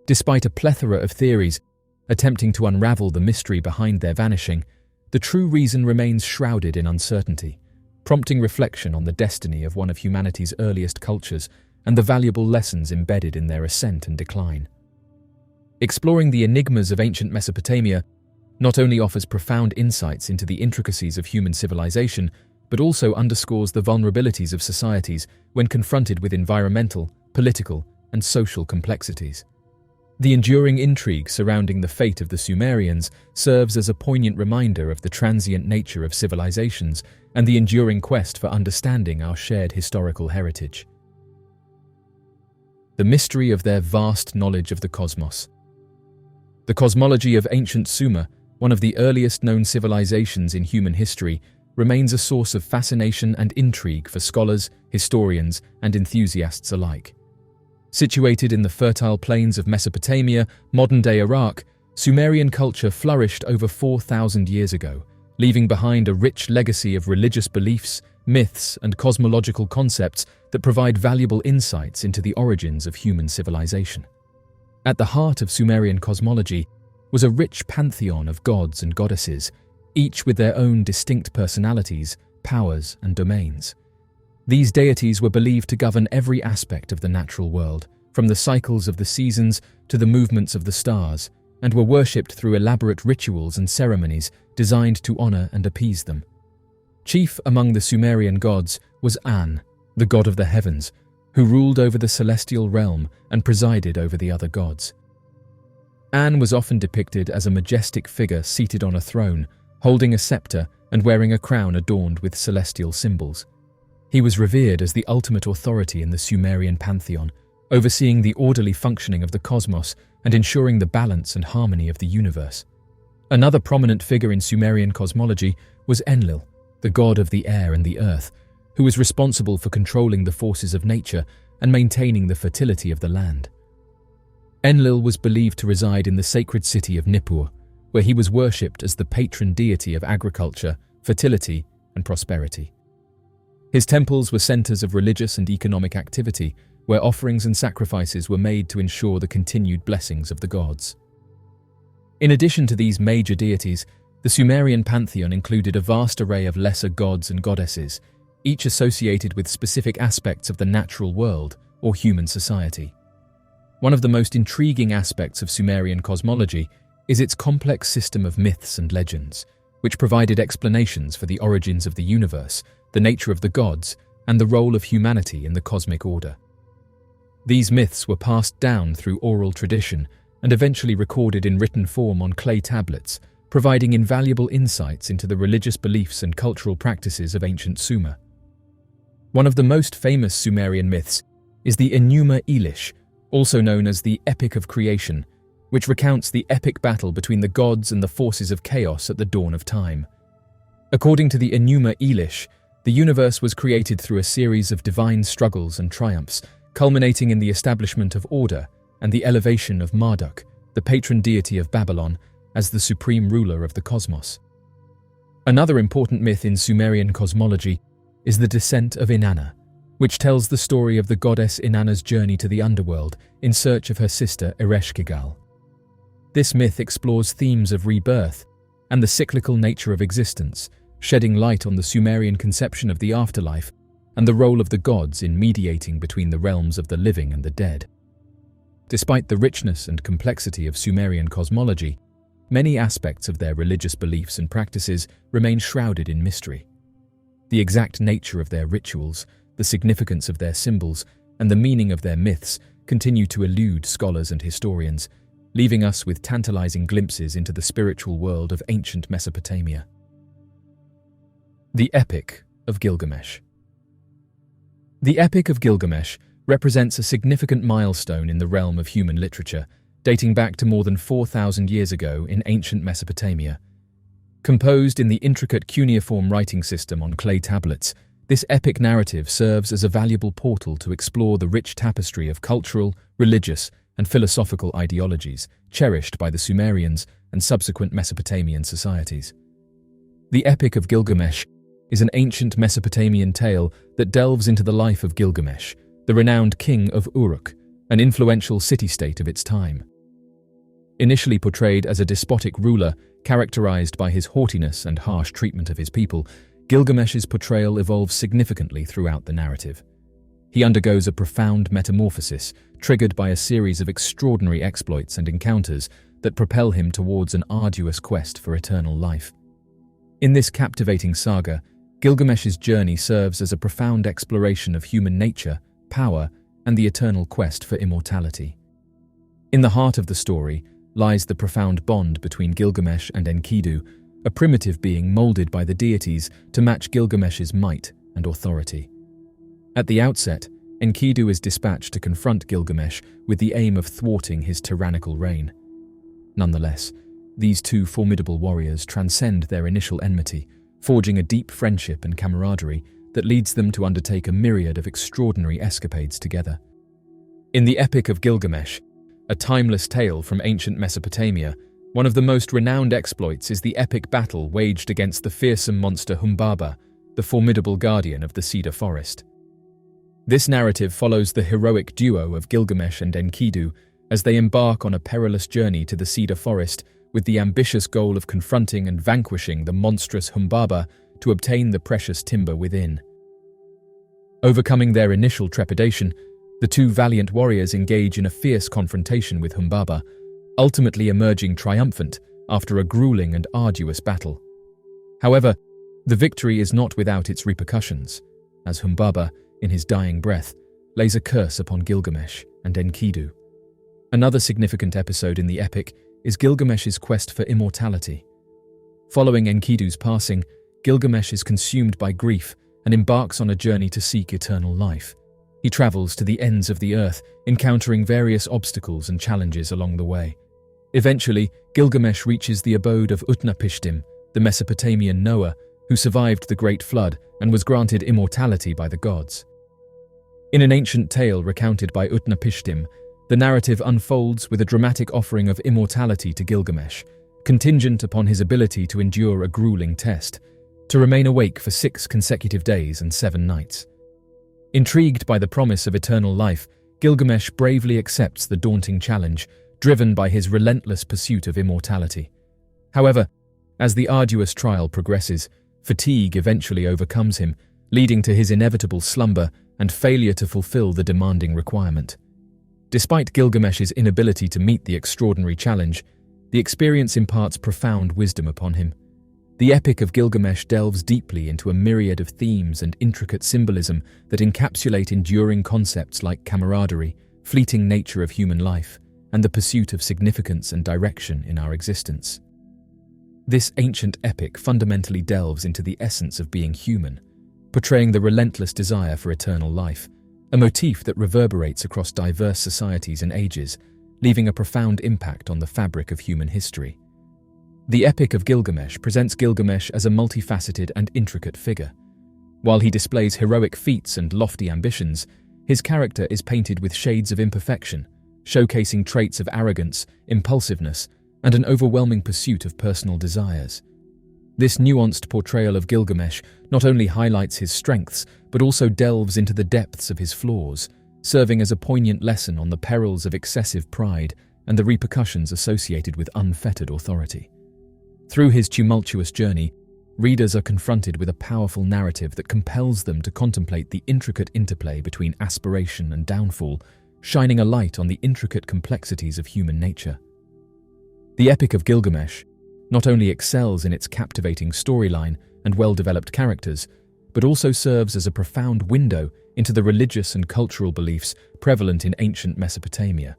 Despite a plethora of theories attempting to unravel the mystery behind their vanishing, the true reason remains shrouded in uncertainty, prompting reflection on the destiny of one of humanity's earliest cultures and the valuable lessons embedded in their ascent and decline. Exploring the enigmas of ancient Mesopotamia not only offers profound insights into the intricacies of human civilization, but also underscores the vulnerabilities of societies when confronted with environmental, political, and social complexities. The enduring intrigue surrounding the fate of the Sumerians serves as a poignant reminder of the transient nature of civilizations and the enduring quest for understanding our shared historical heritage. The mystery of their vast knowledge of the cosmos. The cosmology of ancient Sumer, one of the earliest known civilizations in human history, remains a source of fascination and intrigue for scholars, historians, and enthusiasts alike. Situated in the fertile plains of Mesopotamia, modern-day Iraq, Sumerian culture flourished over 4,000 years ago, leaving behind a rich legacy of religious beliefs, myths, and cosmological concepts that provide valuable insights into the origins of human civilization. At the heart of Sumerian cosmology was a rich pantheon of gods and goddesses, each with their own distinct personalities, powers, and domains. These deities were believed to govern every aspect of the natural world, from the cycles of the seasons to the movements of the stars, and were worshipped through elaborate rituals and ceremonies designed to honor and appease them. Chief among the Sumerian gods was An, the god of the heavens, who ruled over the celestial realm and presided over the other gods. An was often depicted as a majestic figure seated on a throne, holding a scepter and wearing a crown adorned with celestial symbols. He was revered as the ultimate authority in the Sumerian pantheon, overseeing the orderly functioning of the cosmos and ensuring the balance and harmony of the universe. Another prominent figure in Sumerian cosmology was Enlil, the god of the air and the earth, who was responsible for controlling the forces of nature and maintaining the fertility of the land. Enlil was believed to reside in the sacred city of Nippur, where he was worshipped as the patron deity of agriculture, fertility, and prosperity. His temples were centers of religious and economic activity, where offerings and sacrifices were made to ensure the continued blessings of the gods. In addition to these major deities, the Sumerian pantheon included a vast array of lesser gods and goddesses, each associated with specific aspects of the natural world or human society. One of the most intriguing aspects of Sumerian cosmology is its complex system of myths and legends, which provided explanations for the origins of the universe, the nature of the gods, and the role of humanity in the cosmic order. These myths were passed down through oral tradition and eventually recorded in written form on clay tablets, providing invaluable insights into the religious beliefs and cultural practices of ancient Sumer. One of the most famous Sumerian myths is the Enuma Elish, also known as the Epic of Creation, which recounts the epic battle between the gods and the forces of chaos at the dawn of time. According to the Enuma Elish, the universe was created through a series of divine struggles and triumphs, culminating in the establishment of order and the elevation of Marduk, the patron deity of Babylon, as the supreme ruler of the cosmos. Another important myth in Sumerian cosmology is the descent of Inanna, which tells the story of the goddess Inanna's journey to the underworld in search of her sister Ereshkigal. This myth explores themes of rebirth and the cyclical nature of existence, shedding light on the Sumerian conception of the afterlife and the role of the gods in mediating between the realms of the living and the dead. Despite the richness and complexity of Sumerian cosmology, many aspects of their religious beliefs and practices remain shrouded in mystery. The exact nature of their rituals, the significance of their symbols, and the meaning of their myths continue to elude scholars and historians, leaving us with tantalizing glimpses into the spiritual world of ancient Mesopotamia. The Epic of Gilgamesh. The Epic of Gilgamesh represents a significant milestone in the realm of human literature, dating back to more than 4,000 years ago in ancient Mesopotamia. Composed in the intricate cuneiform writing system on clay tablets, this epic narrative serves as a valuable portal to explore the rich tapestry of cultural, religious, and philosophical ideologies cherished by the Sumerians and subsequent Mesopotamian societies. The Epic of Gilgamesh is an ancient Mesopotamian tale that delves into the life of Gilgamesh, the renowned king of Uruk, an influential city-state of its time. Initially portrayed as a despotic ruler characterized by his haughtiness and harsh treatment of his people, Gilgamesh's portrayal evolves significantly throughout the narrative. He undergoes a profound metamorphosis, triggered by a series of extraordinary exploits and encounters that propel him towards an arduous quest for eternal life. In this captivating saga, Gilgamesh's journey serves as a profound exploration of human nature, power, and the eternal quest for immortality. In the heart of the story lies the profound bond between Gilgamesh and Enkidu, a primitive being molded by the deities to match Gilgamesh's might and authority. At the outset, Enkidu is dispatched to confront Gilgamesh with the aim of thwarting his tyrannical reign. Nonetheless, these two formidable warriors transcend their initial enmity, forging a deep friendship and camaraderie that leads them to undertake a myriad of extraordinary escapades together. In the Epic of Gilgamesh, a timeless tale from ancient Mesopotamia, one of the most renowned exploits is the epic battle waged against the fearsome monster Humbaba, the formidable guardian of the cedar forest. This narrative follows the heroic duo of Gilgamesh and Enkidu as they embark on a perilous journey to the cedar forest with the ambitious goal of confronting and vanquishing the monstrous Humbaba to obtain the precious timber within. Overcoming their initial trepidation, the two valiant warriors engage in a fierce confrontation with Humbaba, ultimately emerging triumphant after a grueling and arduous battle. However, the victory is not without its repercussions, as Humbaba, in his dying breath, lays a curse upon Gilgamesh and Enkidu. Another significant episode in the epic is Gilgamesh's quest for immortality. Following Enkidu's passing, Gilgamesh is consumed by grief and embarks on a journey to seek eternal life. He travels to the ends of the earth, encountering various obstacles and challenges along the way. Eventually, Gilgamesh reaches the abode of Utnapishtim, the Mesopotamian Noah, who survived the Great Flood and was granted immortality by the gods. In an ancient tale recounted by Utnapishtim, the narrative unfolds with a dramatic offering of immortality to Gilgamesh, contingent upon his ability to endure a grueling test, to remain awake for 6 consecutive days and 7 nights. Intrigued by the promise of eternal life, Gilgamesh bravely accepts the daunting challenge, driven by his relentless pursuit of immortality. However, as the arduous trial progresses, fatigue eventually overcomes him, leading to his inevitable slumber and failure to fulfill the demanding requirement. Despite Gilgamesh's inability to meet the extraordinary challenge, the experience imparts profound wisdom upon him. The Epic of Gilgamesh delves deeply into a myriad of themes and intricate symbolism that encapsulate enduring concepts like camaraderie, fleeting nature of human life, and the pursuit of significance and direction in our existence. This ancient epic fundamentally delves into the essence of being human, portraying the relentless desire for eternal life, a motif that reverberates across diverse societies and ages, leaving a profound impact on the fabric of human history. The Epic of Gilgamesh presents Gilgamesh as a multifaceted and intricate figure. While he displays heroic feats and lofty ambitions, his character is painted with shades of imperfection, showcasing traits of arrogance, impulsiveness, and an overwhelming pursuit of personal desires. This nuanced portrayal of Gilgamesh not only highlights his strengths, but also delves into the depths of his flaws, serving as a poignant lesson on the perils of excessive pride and the repercussions associated with unfettered authority. Through his tumultuous journey, readers are confronted with a powerful narrative that compels them to contemplate the intricate interplay between aspiration and downfall, shining a light on the intricate complexities of human nature. The Epic of Gilgamesh not only excels in its captivating storyline and well-developed characters, but also serves as a profound window into the religious and cultural beliefs prevalent in ancient Mesopotamia.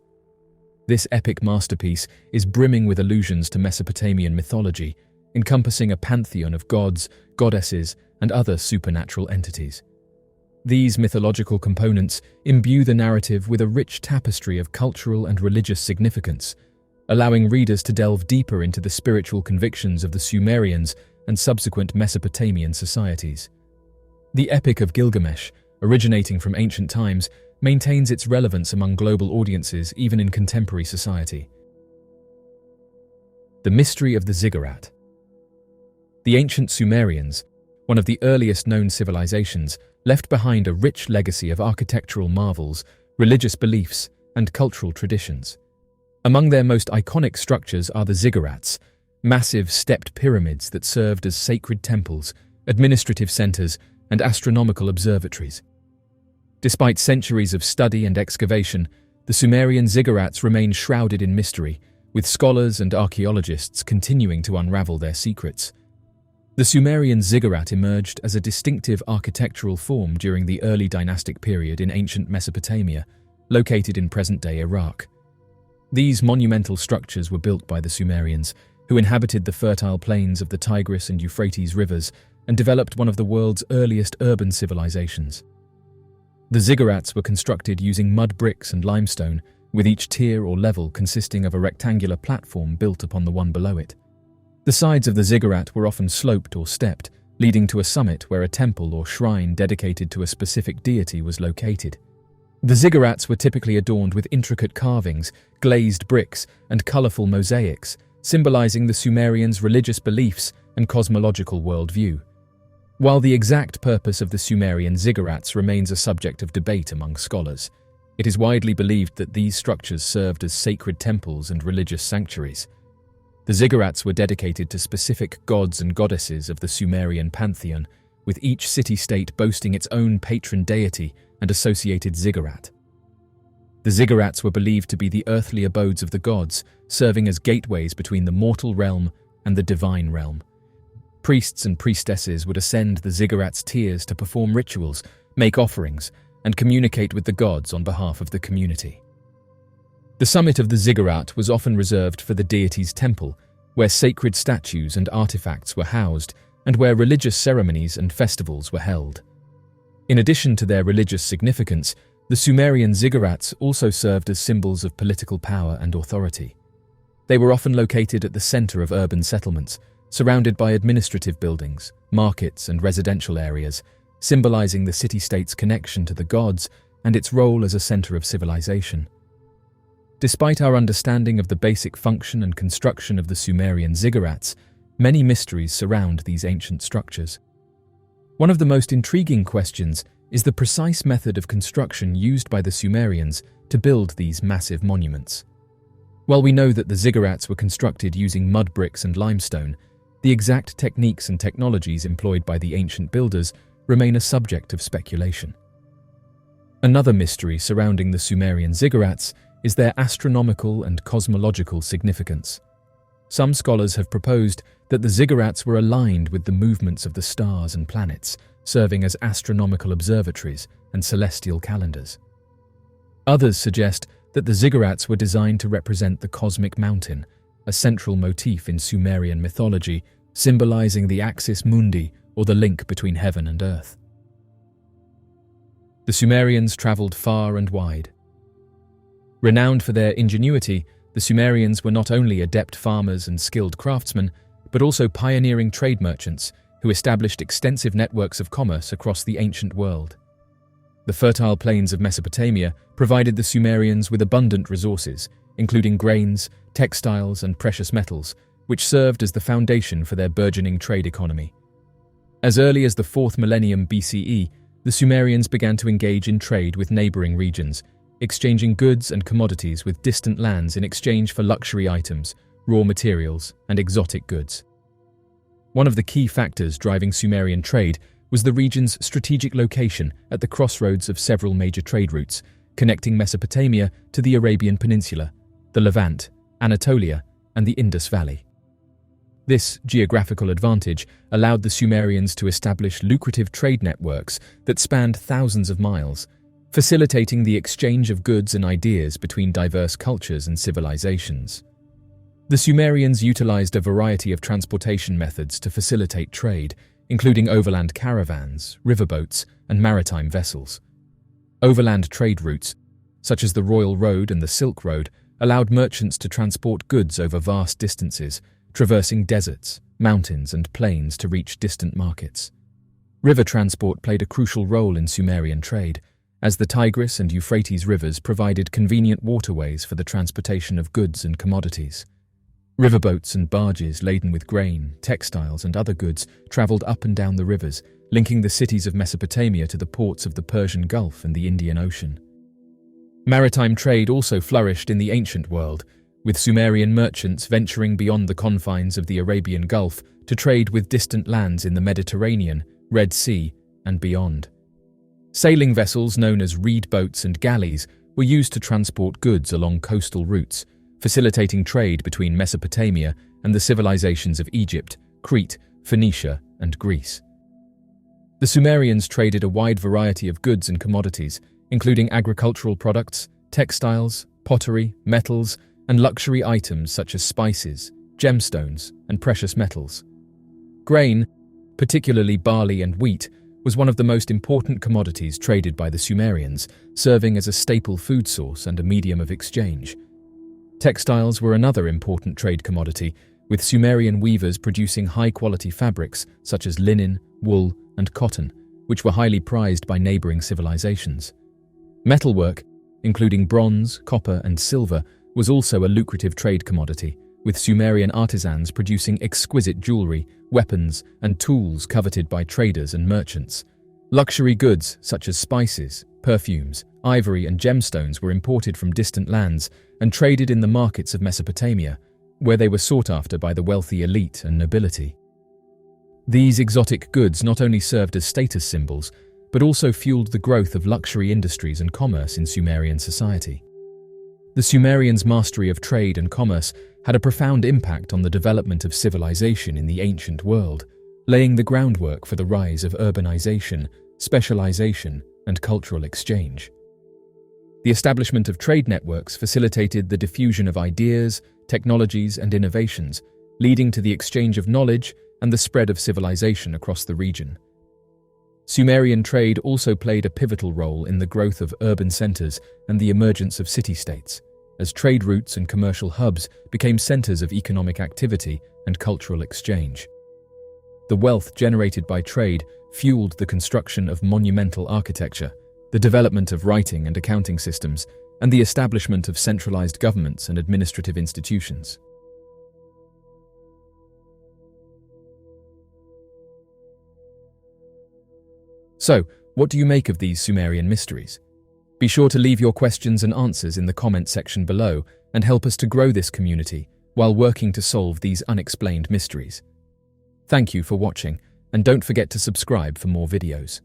This epic masterpiece is brimming with allusions to Mesopotamian mythology, encompassing a pantheon of gods, goddesses, and other supernatural entities. These mythological components imbue the narrative with a rich tapestry of cultural and religious significance, allowing readers to delve deeper into the spiritual convictions of the Sumerians and subsequent Mesopotamian societies. The Epic of Gilgamesh, originating from ancient times, maintains its relevance among global audiences even in contemporary society. The Mystery of the Zigurat. The ancient Sumerians, one of the earliest known civilizations, left behind a rich legacy of architectural marvels, religious beliefs, and cultural traditions. Among their most iconic structures are the ziggurats, massive stepped pyramids that served as sacred temples, administrative centers, and astronomical observatories. Despite centuries of study and excavation, the Sumerian ziggurats remain shrouded in mystery, with scholars and archaeologists continuing to unravel their secrets. The Sumerian ziggurat emerged as a distinctive architectural form during the early dynastic period in ancient Mesopotamia, located in present-day Iraq. These monumental structures were built by the Sumerians, who inhabited the fertile plains of the Tigris and Euphrates rivers and developed one of the world's earliest urban civilizations. The ziggurats were constructed using mud bricks and limestone, with each tier or level consisting of a rectangular platform built upon the one below it. The sides of the ziggurat were often sloped or stepped, leading to a summit where a temple or shrine dedicated to a specific deity was located. The ziggurats were typically adorned with intricate carvings, glazed bricks, and colorful mosaics, symbolizing the Sumerians' religious beliefs and cosmological worldview. While the exact purpose of the Sumerian ziggurats remains a subject of debate among scholars, it is widely believed that these structures served as sacred temples and religious sanctuaries. The ziggurats were dedicated to specific gods and goddesses of the Sumerian pantheon, with each city-state boasting its own patron deity and associated ziggurat. The ziggurats were believed to be the earthly abodes of the gods, serving as gateways between the mortal realm and the divine realm. Priests and priestesses would ascend the ziggurats' tiers to perform rituals, make offerings, and communicate with the gods on behalf of the community. The summit of the ziggurat was often reserved for the deity's temple, where sacred statues and artifacts were housed and where religious ceremonies and festivals were held. In addition to their religious significance, the Sumerian ziggurats also served as symbols of political power and authority. They were often located at the center of urban settlements, surrounded by administrative buildings, markets, and residential areas, symbolizing the city-state's connection to the gods and its role as a center of civilization. Despite our understanding of the basic function and construction of the Sumerian ziggurats, many mysteries surround these ancient structures. One of the most intriguing questions is the precise method of construction used by the Sumerians to build these massive monuments. While we know that the ziggurats were constructed using mud bricks and limestone, the exact techniques and technologies employed by the ancient builders remain a subject of speculation. Another mystery surrounding the Sumerian ziggurats is their astronomical and cosmological significance. Some scholars have proposed that the ziggurats were aligned with the movements of the stars and planets, serving as astronomical observatories and celestial calendars. Others suggest that the ziggurats were designed to represent the cosmic mountain, a central motif in Sumerian mythology, symbolizing the axis mundi, or the link between heaven and earth. The Sumerians traveled far and wide. Renowned for their ingenuity, the Sumerians were not only adept farmers and skilled craftsmen, but also pioneering trade merchants who established extensive networks of commerce across the ancient world. The fertile plains of Mesopotamia provided the Sumerians with abundant resources, including grains, textiles, and precious metals, which served as the foundation for their burgeoning trade economy. As early as the 4th millennium BCE, the Sumerians began to engage in trade with neighboring regions, exchanging goods and commodities with distant lands in exchange for luxury items, raw materials, and exotic goods. One of the key factors driving Sumerian trade was the region's strategic location at the crossroads of several major trade routes, connecting Mesopotamia to the Arabian Peninsula, the Levant, Anatolia, and the Indus Valley. This geographical advantage allowed the Sumerians to establish lucrative trade networks that spanned thousands of miles, facilitating the exchange of goods and ideas between diverse cultures and civilizations. The Sumerians utilized a variety of transportation methods to facilitate trade, including overland caravans, riverboats, and maritime vessels. Overland trade routes, such as the Royal Road and the Silk Road, allowed merchants to transport goods over vast distances, traversing deserts, mountains, and plains to reach distant markets. River transport played a crucial role in Sumerian trade, as the Tigris and Euphrates rivers provided convenient waterways for the transportation of goods and commodities. Riverboats and barges laden with grain, textiles, and other goods traveled up and down the rivers, linking the cities of Mesopotamia to the ports of the Persian Gulf and the Indian Ocean. Maritime trade also flourished in the ancient world, with Sumerian merchants venturing beyond the confines of the Arabian Gulf to trade with distant lands in the Mediterranean, Red Sea, and beyond. Sailing vessels known as reed boats and galleys were used to transport goods along coastal routes, facilitating trade between Mesopotamia and the civilizations of Egypt, Crete, Phoenicia, and Greece. The Sumerians traded a wide variety of goods and commodities, including agricultural products, textiles, pottery, metals, and luxury items such as spices, gemstones, and precious metals. Grain, particularly barley and wheat, was one of the most important commodities traded by the Sumerians, serving as a staple food source and a medium of exchange. Textiles were another important trade commodity, with Sumerian weavers producing high-quality fabrics such as linen, wool, and cotton, which were highly prized by neighboring civilizations. Metalwork, including bronze, copper, and silver, was also a lucrative trade commodity, with Sumerian artisans producing exquisite jewelry, weapons, and tools coveted by traders and merchants. Luxury goods such as spices, perfumes, ivory, and gemstones were imported from distant lands and traded in the markets of Mesopotamia, where they were sought after by the wealthy elite and nobility. These exotic goods not only served as status symbols, but also fueled the growth of luxury industries and commerce in Sumerian society. The Sumerians' mastery of trade and commerce had a profound impact on the development of civilization in the ancient world, laying the groundwork for the rise of urbanization, specialization, and cultural exchange. The establishment of trade networks facilitated the diffusion of ideas, technologies, and innovations, leading to the exchange of knowledge and the spread of civilization across the region. Sumerian trade also played a pivotal role in the growth of urban centers and the emergence of city-states, as trade routes and commercial hubs became centers of economic activity and cultural exchange. The wealth generated by trade fueled the construction of monumental architecture, the development of writing and accounting systems, and the establishment of centralized governments and administrative institutions. So, what do you make of these Sumerian mysteries? Be sure to leave your questions and answers in the comment section below and help us to grow this community while working to solve these unexplained mysteries. Thank you for watching, and don't forget to subscribe for more videos.